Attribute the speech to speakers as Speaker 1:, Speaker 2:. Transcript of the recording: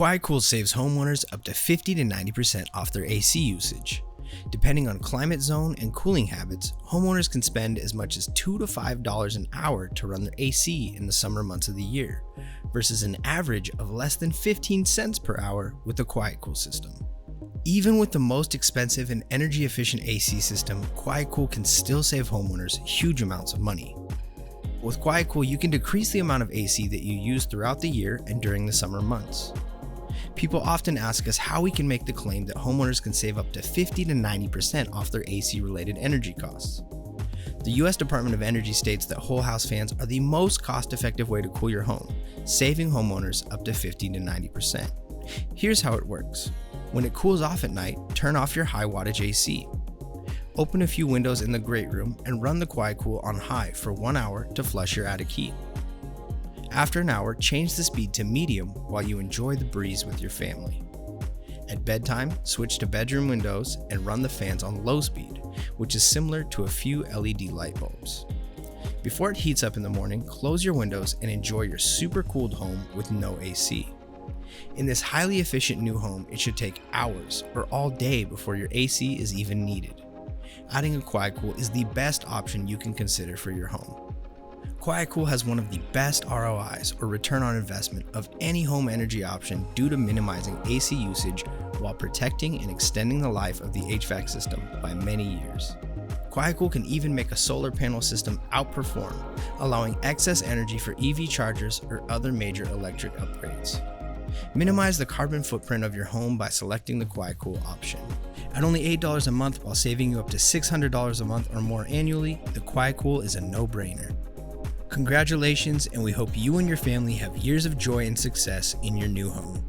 Speaker 1: QuietCool saves homeowners up to 50 to 90% off their AC usage. Depending on climate zone and cooling habits, homeowners can spend as much as $2 to $5 an hour to run their AC in the summer months of the year, versus an average of less than 15 cents per hour with the QuietCool system. Even with the most expensive and energy-efficient AC system, QuietCool can still save homeowners huge amounts of money. With QuietCool, you can decrease the amount of AC that you use throughout the year and during the summer months. People often ask us how we can make the claim that homeowners can save up to 50 to 90% off their AC-related energy costs. The U.S. Department of Energy states that whole house fans are the most cost-effective way to cool your home, saving homeowners up to 50 to 90%. Here's how it works. When it cools off at night, turn off your high wattage AC. Open a few windows in the great room and run the QuietCool on high for 1 hour to flush your attic heat. After an hour, change the speed to medium while you enjoy the breeze with your family. At bedtime, switch to bedroom windows and run the fans on low speed, which is similar to a few LED light bulbs. Before it heats up in the morning, close your windows and enjoy your super cooled home with no AC. In this highly efficient new home, it should take hours or all day before your AC is even needed. Adding a QuietCool is the best option you can consider for your home. QuietCool has one of the best ROIs, or return on investment, of any home energy option due to minimizing AC usage while protecting and extending the life of the HVAC system by many years. QuietCool can even make a solar panel system outperform, allowing excess energy for EV chargers or other major electric upgrades. Minimize the carbon footprint of your home by selecting the QuietCool option. At only $8 a month while saving you up to $600 a month or more annually, the QuietCool is a no-brainer. Congratulations, and we hope you and your family have years of joy and success in your new home.